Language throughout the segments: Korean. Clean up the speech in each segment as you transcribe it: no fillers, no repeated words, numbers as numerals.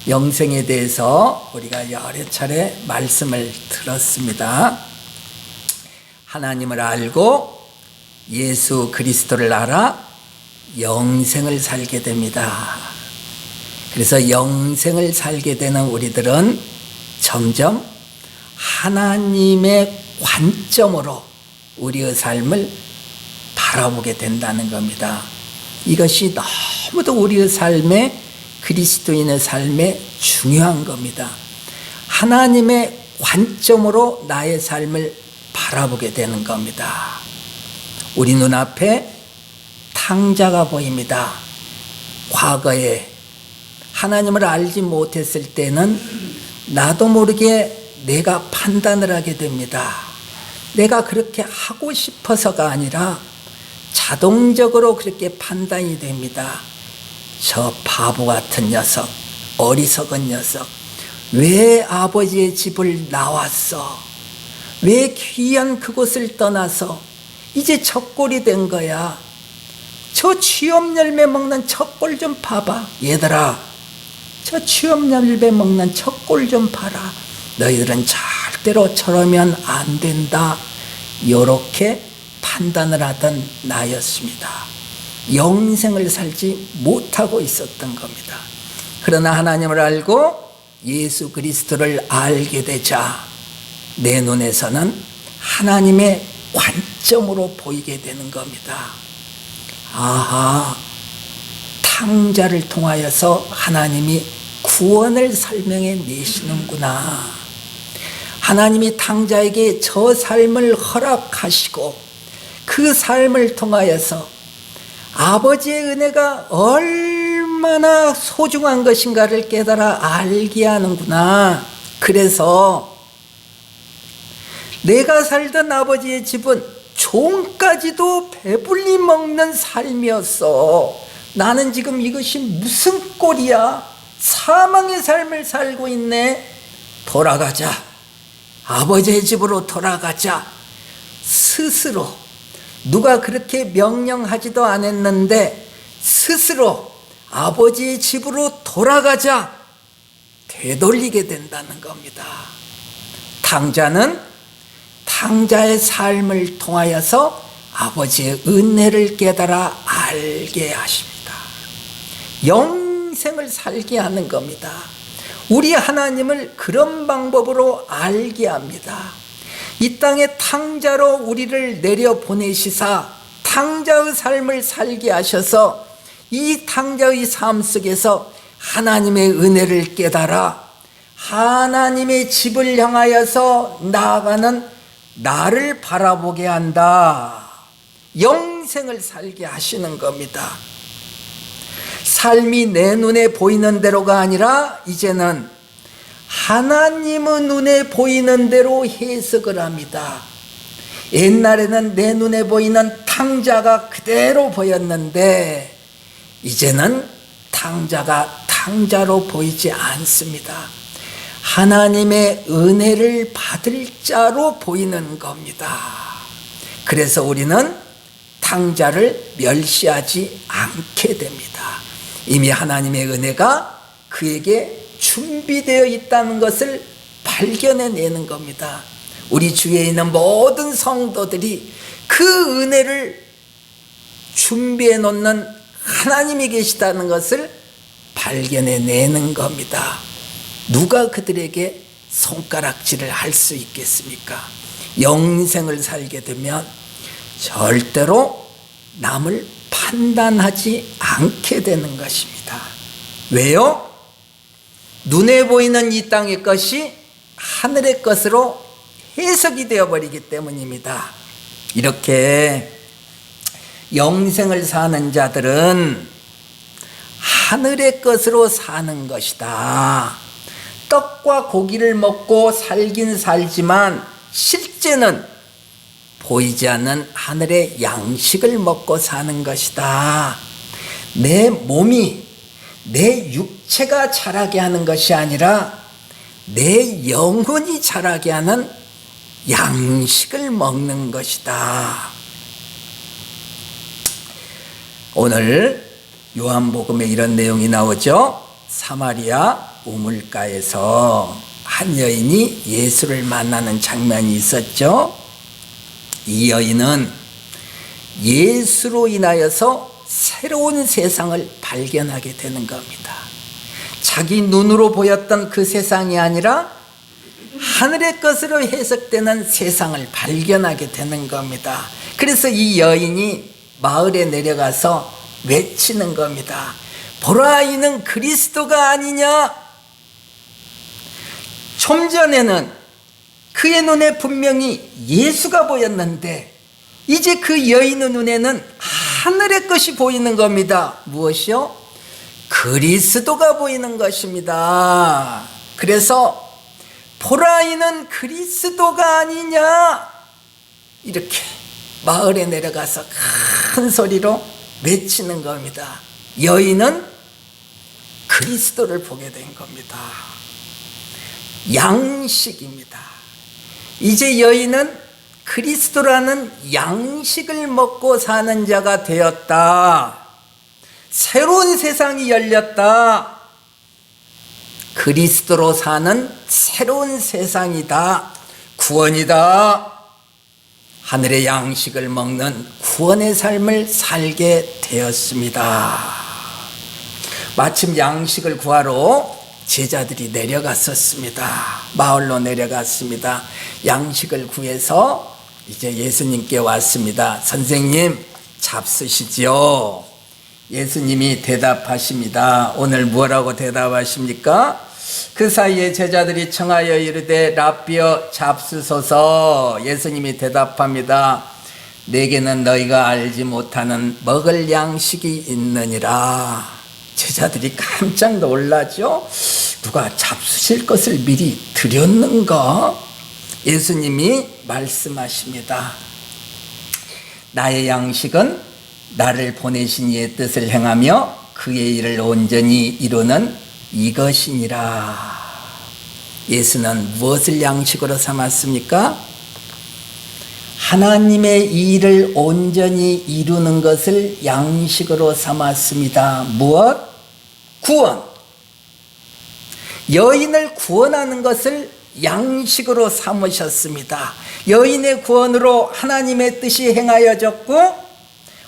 영생에 대해서 우리가 여러 차례 말씀을 들었습니다. 하나님을 알고 예수 그리스도를 알아 영생을 살게 됩니다. 그래서 영생을 살게 되는 우리들은 점점 하나님의 관점으로 우리의 삶을 바라보게 된다는 겁니다. 이것이 너무도 우리의 삶에, 그리스도인의 삶에 중요한 겁니다. 하나님의 관점으로 나의 삶을 바라보게 되는 겁니다. 우리 눈앞에 탕자가 보입니다. 과거에 하나님을 알지 못했을 때는 나도 모르게 내가 판단을 하게 됩니다. 내가 그렇게 하고 싶어서가 아니라 자동적으로 그렇게 판단이 됩니다. 저 바보 같은 녀석, 어리석은 녀석, 왜 아버지의 집을 나왔어? 왜 귀한 그곳을 떠나서 이제 젖골이 된 거야? 저 취업 열매 먹는 젖골 좀 봐봐. 얘들아, 저 취업 열매 먹는 젖골 좀 봐라. 너희들은 절대로 저러면 안 된다. 요렇게 판단을 하던 나였습니다. 영생을 살지 못하고 있었던 겁니다. 그러나 하나님을 알고 예수 그리스도를 알게 되자 내 눈에서는 하나님의 관점으로 보이게 되는 겁니다. 아하, 탕자를 통하여서 하나님이 구원을 설명해 내시는구나. 하나님이 탕자에게 저 삶을 허락하시고 그 삶을 통하여서 아버지의 은혜가 얼마나 소중한 것인가를 깨달아 알게 하는구나. 그래서 내가 살던 아버지의 집은 종까지도 배불리 먹는 삶이었어. 나는 지금 이것이 무슨 꼴이야? 사망의 삶을 살고 있네. 돌아가자. 아버지의 집으로 돌아가자. 스스로 누가 그렇게 명령하지도 않았는데 스스로 아버지의 집으로 돌아가자. 되돌리게 된다는 겁니다. 탕자는 탕자의 삶을 통하여서 아버지의 은혜를 깨달아 알게 하십니다. 영생을 살게 하는 겁니다. 우리 하나님을 그런 방법으로 알게 합니다. 이 땅에 탕자로 우리를 내려보내시사 탕자의 삶을 살게 하셔서 이 탕자의 삶 속에서 하나님의 은혜를 깨달아 하나님의 집을 향하여서 나아가는 나를 바라보게 한다. 영생을 살게 하시는 겁니다. 삶이 내 눈에 보이는 대로가 아니라 이제는 하나님의 눈에 보이는 대로 해석을 합니다. 옛날에는 내 눈에 보이는 탕자가 그대로 보였는데 이제는 탕자가 탕자로 보이지 않습니다. 하나님의 은혜를 받을 자로 보이는 겁니다. 그래서 우리는 탕자를 멸시하지 않게 됩니다. 이미 하나님의 은혜가 그에게 준비되어 있다는 것을 발견해내는 겁니다. 우리 주위에 있는 모든 성도들이 그 은혜를 준비해 놓는 하나님이 계시다는 것을 발견해내는 겁니다. 누가 그들에게 손가락질을 할 수 있겠습니까? 영생을 살게 되면 절대로 남을 판단하지 않게 되는 것입니다. 왜요? 눈에 보이는 이 땅의 것이 하늘의 것으로 해석이 되어버리기 때문입니다. 이렇게 영생을 사는 자들은 하늘의 것으로 사는 것이다. 떡과 고기를 먹고 살긴 살지만 실제는 보이지 않는 하늘의 양식을 먹고 사는 것이다. 내 몸이, 내 육체가 자라게 하는 것이 아니라 내 영혼이 자라게 하는 양식을 먹는 것이다. 오늘 요한복음에 이런 내용이 나오죠. 사마리아 우물가에서 한 여인이 예수를 만나는 장면이 있었죠. 이 여인은 예수로 인하여서 새로운 세상을 발견하게 되는 겁니다. 자기 눈으로 보였던 그 세상이 아니라 하늘의 것으로 해석되는 세상을 발견하게 되는 겁니다. 그래서 이 여인이 마을에 내려가서 외치는 겁니다. 보라, 이는 그리스도가 아니냐? 좀 전에는 그의 눈에 분명히 예수가 보였는데 이제 그 여인의 눈에는 하늘의 것이 보이는 겁니다. 무엇이요? 그리스도가 보이는 것입니다. 그래서 보라, 이는 그리스도가 아니냐? 이렇게 마을에 내려가서 큰 소리로 외치는 겁니다. 여인은 그리스도를 보게 된 겁니다. 양식입니다. 이제 여인은 그리스도라는 양식을 먹고 사는 자가 되었다. 새로운 세상이 열렸다. 그리스도로 사는 새로운 세상이다. 구원이다. 하늘의 양식을 먹는 구원의 삶을 살게 되었습니다. 마침 양식을 구하러 제자들이 내려갔었습니다. 마을로 내려갔습니다. 양식을 구해서 이제 예수님께 왔습니다. 선생님, 잡수시지요? 예수님이 대답하십니다. 오늘 뭐라고 대답하십니까? 그 사이에 제자들이 청하여 이르되 라삐여 잡수소서. 예수님이 대답합니다. 내게는 너희가 알지 못하는 먹을 양식이 있느니라. 제자들이 깜짝 놀라죠. 누가 잡수실 것을 미리 드렸는가? 예수님이 말씀하십니다. 나의 양식은 나를 보내신 이의 뜻을 행하며 그의 일을 온전히 이루는 이것이니라. 예수는 무엇을 양식으로 삼았습니까? 하나님의 일을 온전히 이루는 것을 양식으로 삼았습니다. 무엇? 구원. 여인을 구원하는 것을 양식으로 삼으셨습니다. 여인의 구원으로 하나님의 뜻이 행하여졌고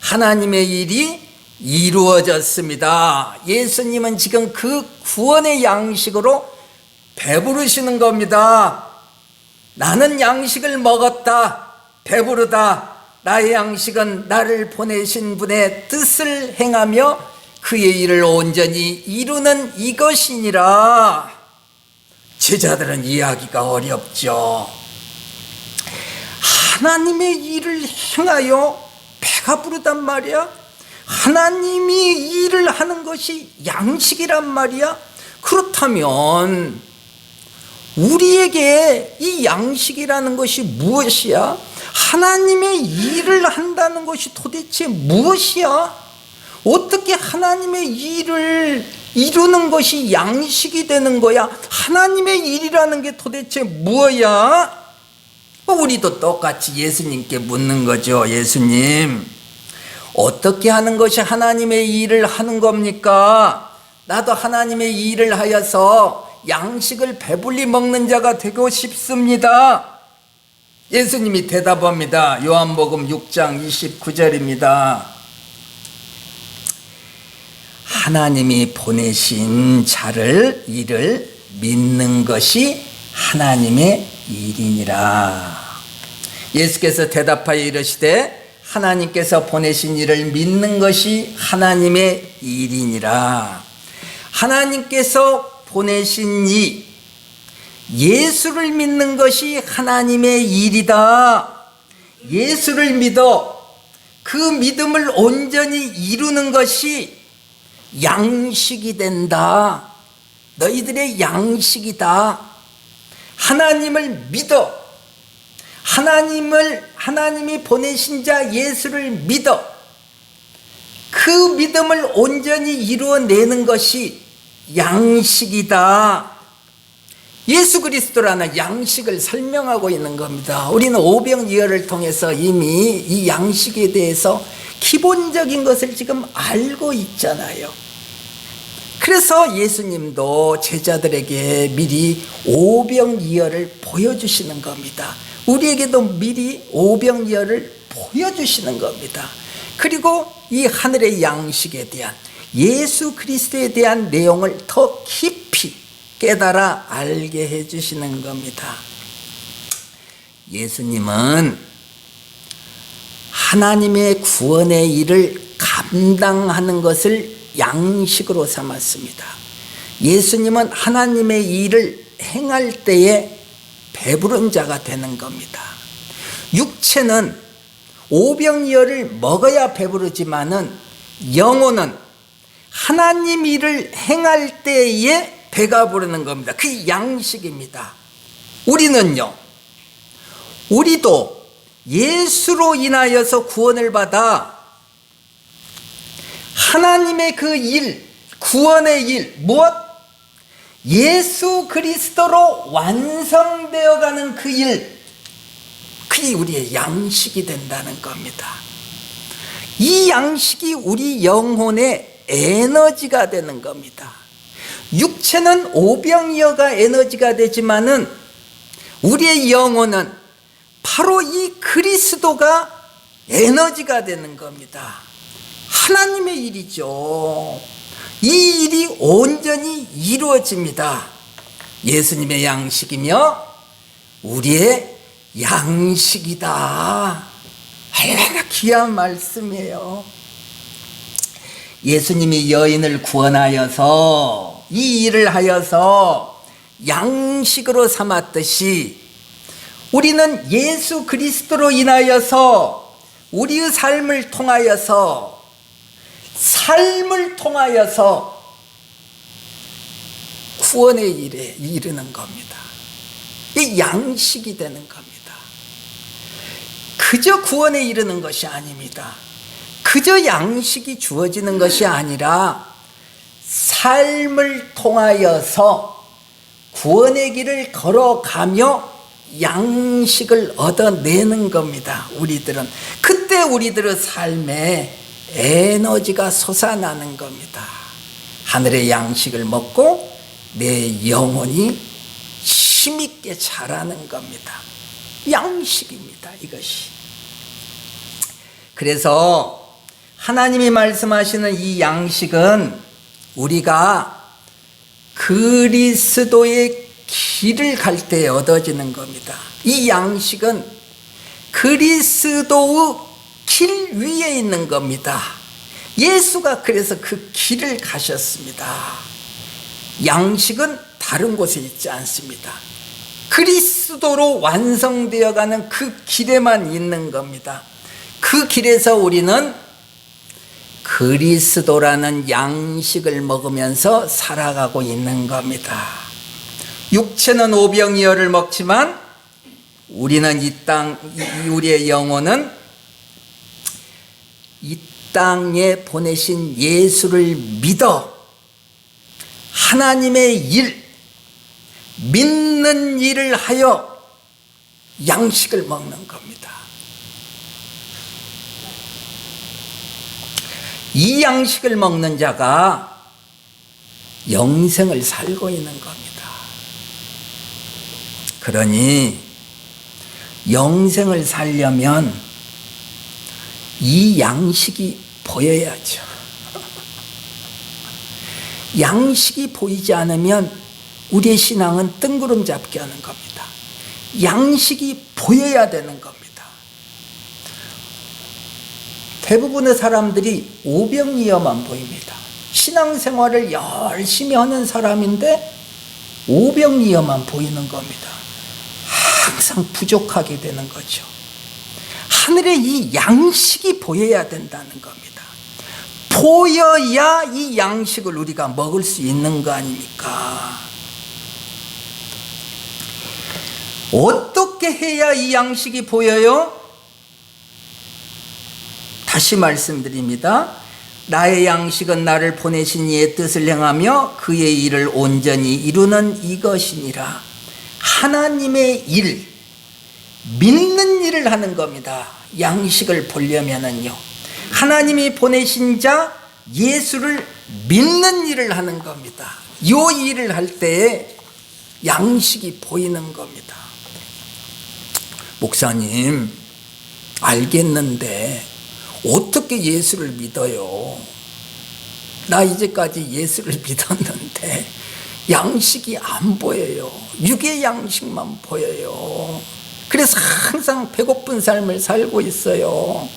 하나님의 일이 이루어졌습니다. 예수님은 지금 그 구원의 양식으로 배부르시는 겁니다. 나는 양식을 먹었다. 배부르다. 나의 양식은 나를 보내신 분의 뜻을 행하며 그의 일을 온전히 이루는 이것이니라. 제자들은 이해하기가 어렵죠. 하나님의 일을 행하여 배가 부르단 말이야? 하나님이 일을 하는 것이 양식이란 말이야? 그렇다면 우리에게 이 양식이라는 것이 무엇이야? 하나님의 일을 한다는 것이 도대체 무엇이야? 어떻게 하나님의 일을 이루는 것이 양식이 되는 거야? 하나님의 일이라는 게 도대체 뭐야? 우리도 똑같이 예수님께 묻는 거죠. 예수님, 어떻게 하는 것이 하나님의 일을 하는 겁니까? 나도 하나님의 일을 하여서 양식을 배불리 먹는 자가 되고 싶습니다. 예수님이 대답합니다. 요한복음 6장 29절입니다. 하나님이 보내신 자를 일을 믿는 것이 하나님의 일이니라. 예수께서 대답하여 이르시되 하나님께서 보내신 일을 믿는 것이 하나님의 일이니라. 하나님께서 보내신 이 예수를 믿는 것이 하나님의 일이다. 예수를 믿어 그 믿음을 온전히 이루는 것이 양식이 된다. 너희들의 양식이다. 하나님을 믿어. 하나님이 보내신 자 예수를 믿어. 그 믿음을 온전히 이루어내는 것이 양식이다. 예수 그리스도라는 양식을 설명하고 있는 겁니다. 우리는 오병이어를 통해서 이미 이 양식에 대해서 기본적인 것을 지금 알고 있잖아요. 그래서 예수님도 제자들에게 미리 오병이어를 보여주시는 겁니다. 우리에게도 미리 오병이어를 보여주시는 겁니다. 그리고 이 하늘의 양식에 대한, 예수 그리스도에 대한 내용을 더 깊이 깨달아 알게 해주시는 겁니다. 예수님은 하나님의 구원의 일을 감당하는 것을 양식으로 삼았습니다. 예수님은 하나님의 일을 행할 때에 배부른 자가 되는 겁니다. 육체는 오병이어를 먹어야 배부르지만은 영혼은 하나님 일을 행할 때에 배가 부르는 겁니다. 그게 양식입니다. 우리는요, 우리도 예수로 인하여서 구원을 받아 하나님의 그 일, 구원의 일, 무엇? 예수 그리스도로 완성되어 가는 그 일, 그게 우리의 양식이 된다는 겁니다. 이 양식이 우리 영혼의 에너지가 되는 겁니다. 육체는 오병이어가 에너지가 되지만은 우리의 영혼은 바로 이 그리스도가 에너지가 되는 겁니다. 하나님의 일이죠. 이 일이 온전히 이루어집니다. 예수님의 양식이며 우리의 양식이다. 얼마나 귀한 말씀이에요. 예수님이 여인을 구원하여서 이 일을 하여서 양식으로 삼았듯이 우리는 예수 그리스도로 인하여서 우리의 삶을 통하여서 구원의 일에 이르는 겁니다. 이 양식이 되는 겁니다. 그저 구원에 이르는 것이 아닙니다. 그저 양식이 주어지는 것이 아니라 삶을 통하여서 구원의 길을 걸어가며 양식을 얻어내는 겁니다. 우리들은 그때 우리들의 삶에 에너지가 솟아나는 겁니다. 하늘의 양식을 먹고 내 영혼이 힘있게 자라는 겁니다. 양식입니다, 이것이. 그래서 하나님이 말씀하시는 이 양식은 우리가 그리스도의 길을 갈 때 얻어지는 겁니다. 이 양식은 그리스도의 길 위에 있는 겁니다. 예수가 그래서 그 길을 가셨습니다. 양식은 다른 곳에 있지 않습니다. 그리스도로 완성되어 가는 그 길에만 있는 겁니다. 그 길에서 우리는 그리스도라는 양식을 먹으면서 살아가고 있는 겁니다. 육체는 오병이어를 먹지만 우리는 우리의 영혼은 이 땅에 보내신 예수를 믿어 하나님의 일, 믿는 일을 하여 양식을 먹는 겁니다. 이 양식을 먹는 자가 영생을 살고 있는 겁니다. 그러니 영생을 살려면 이 양식이 보여야죠. 양식이 보이지 않으면 우리의 신앙은 뜬구름 잡게 하는 겁니다. 양식이 보여야 되는 겁니다. 대부분의 사람들이 오병이어만 보입니다. 신앙생활을 열심히 하는 사람인데 오병이어만 보이는 겁니다. 항상 부족하게 되는 거죠. 하늘의 이 양식이 보여야 된다는 겁니다. 보여야 이 양식을 우리가 먹을 수 있는 거 아닙니까? 어떻게 해야 이 양식이 보여요? 다시 말씀드립니다. 나의 양식은 나를 보내신 이의 뜻을 행하며 그의 일을 온전히 이루는 이것이니라. 하나님의 일, 믿는 일을 하는 겁니다. 양식을 보려면은요, 하나님이 보내신 자 예수를 믿는 일을 하는 겁니다. 요 일을 할 때에 양식이 보이는 겁니다. 목사님, 알겠는데 어떻게 예수를 믿어요? 나 이제까지 예수를 믿었는데 양식이 안 보여요. 육의 양식만 보여요. 그래서 항상 배고픈 삶을 살고 있어요.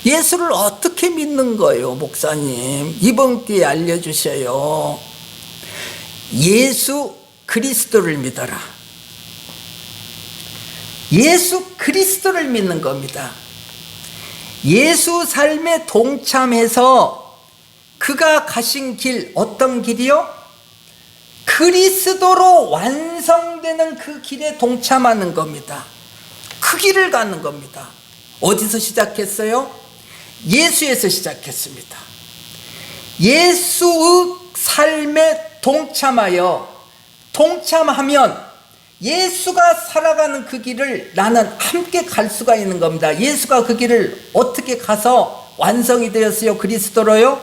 예수를 어떻게 믿는 거예요, 목사님? 이번 기회에 알려주셔요. 예수 그리스도를 믿어라. 예수 그리스도를 믿는 겁니다. 예수 삶에 동참해서 그가 가신 길, 어떤 길이요? 그리스도로 완성되는 그 길에 동참하는 겁니다. 그 길을 가는 겁니다. 어디서 시작했어요? 예수에서 시작했습니다. 예수의 삶에 동참하면 예수가 살아가는 그 길을 나는 함께 갈 수가 있는 겁니다. 예수가 그 길을 어떻게 가서 완성이 되었어요? 그리스도로요?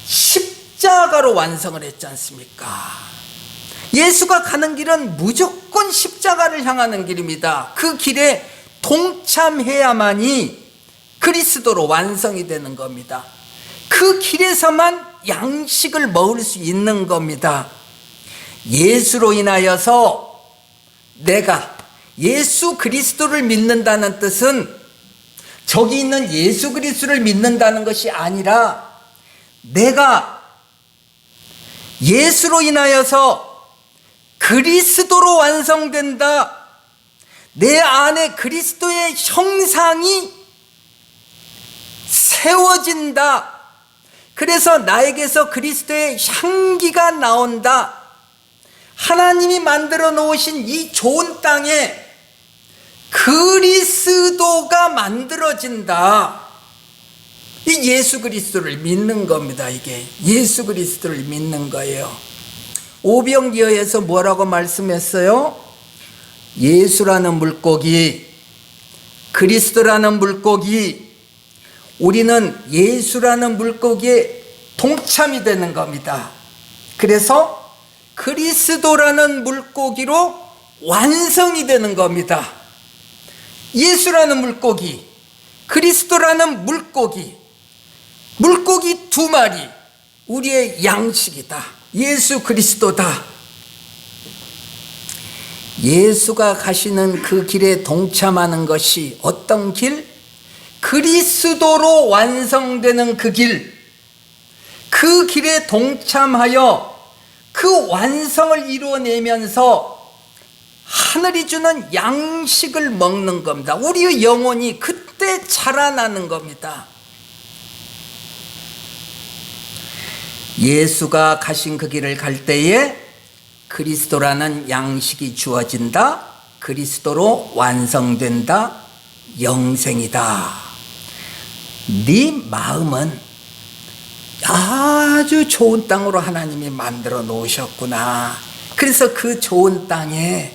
십자가로 완성을 했지 않습니까? 예수가 가는 길은 무조건 십자가를 향하는 길입니다. 그 길에 동참해야만이 그리스도로 완성이 되는 겁니다. 그 길에서만 양식을 먹을 수 있는 겁니다. 예수로 인하여서 내가 예수 그리스도를 믿는다는 뜻은 저기 있는 예수 그리스도를 믿는다는 것이 아니라 내가 예수로 인하여서 그리스도로 완성된다. 내 안에 그리스도의 형상이 세워진다. 그래서 나에게서 그리스도의 향기가 나온다. 하나님이 만들어 놓으신 이 좋은 땅에 그리스도가 만들어진다. 이 예수 그리스도를 믿는 겁니다. 이게 예수 그리스도를 믿는 거예요. 오병기어에서 뭐라고 말씀했어요? 예수라는 물고기, 그리스도라는 물고기, 우리는 예수라는 물고기에 동참이 되는 겁니다. 그래서 그리스도라는 물고기로 완성이 되는 겁니다. 예수라는 물고기, 그리스도라는 물고기 두 마리, 우리의 양식이다. 예수 그리스도다. 예수가 가시는 그 길에 동참하는 것이 어떤 길? 그리스도로 완성되는 그 길. 그 길에 동참하여 그 완성을 이루어내면서 하늘이 주는 양식을 먹는 겁니다. 우리의 영혼이 그때 자라나는 겁니다. 예수가 가신 그 길을 갈 때에 그리스도라는 양식이 주어진다. 그리스도로 완성된다. 영생이다. 네 마음은 아주 좋은 땅으로 하나님이 만들어 놓으셨구나. 그래서 그 좋은 땅에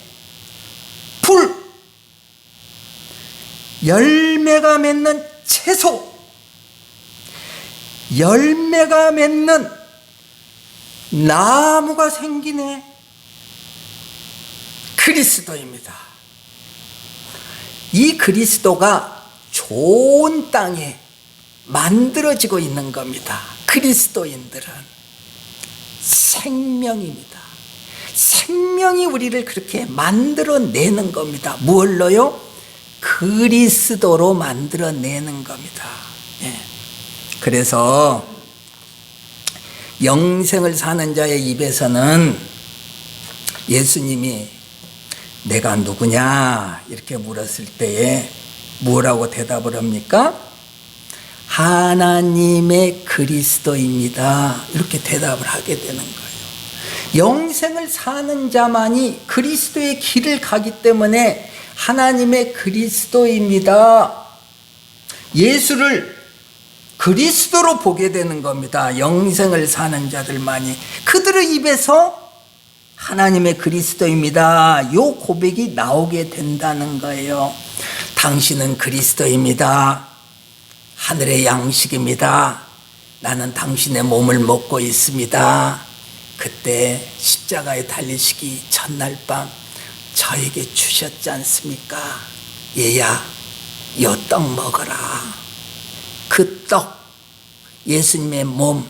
열매가 맺는 채소, 열매가 맺는 나무가 생기네. 그리스도입니다. 이 그리스도가 좋은 땅에 만들어지고 있는 겁니다. 그리스도인들은 생명입니다. 생명이 우리를 그렇게 만들어내는 겁니다. 무엇로요? 그리스도로 만들어내는 겁니다. 예. 그래서 영생을 사는 자의 입에서는 예수님이 내가 누구냐 이렇게 물었을 때에 뭐라고 대답을 합니까? 하나님의 그리스도입니다. 이렇게 대답을 하게 되는 거예요. 영생을 사는 자만이 그리스도의 길을 가기 때문에 하나님의 그리스도입니다. 예수를 그리스도로 보게 되는 겁니다. 영생을 사는 자들만이. 그들의 입에서 하나님의 그리스도입니다. 요 고백이 나오게 된다는 거예요. 당신은 그리스도입니다. 하늘의 양식입니다. 나는 당신의 몸을 먹고 있습니다. 그때 십자가에 달리시기 첫날 밤 저에게 주셨지 않습니까? 얘야, 요 떡 먹어라. 그 떡, 예수님의 몸,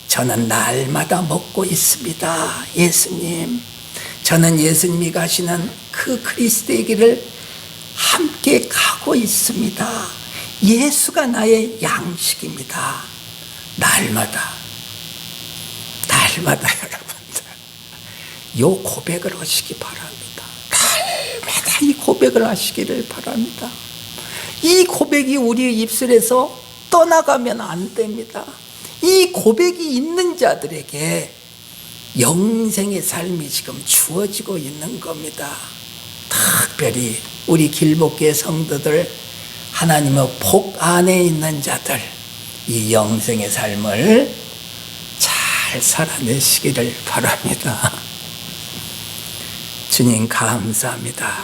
저는 날마다 먹고 있습니다. 예수님, 저는 예수님이 가시는 그 그리스도의 길을 함께 가고 있습니다. 예수가 나의 양식입니다. 날마다 여러분들 요 고백을 하시기 바랍니다. 날마다 이 고백을 하시기를 바랍니다. 이 고백이 우리 입술에서 떠나가면 안 됩니다. 이 고백이 있는 자들에게 영생의 삶이 지금 주어지고 있는 겁니다. 특별히 우리 길목교회 성도들, 하나님의 복 안에 있는 자들, 이 영생의 삶을 잘 살아내시기를 바랍니다. 주님 감사합니다.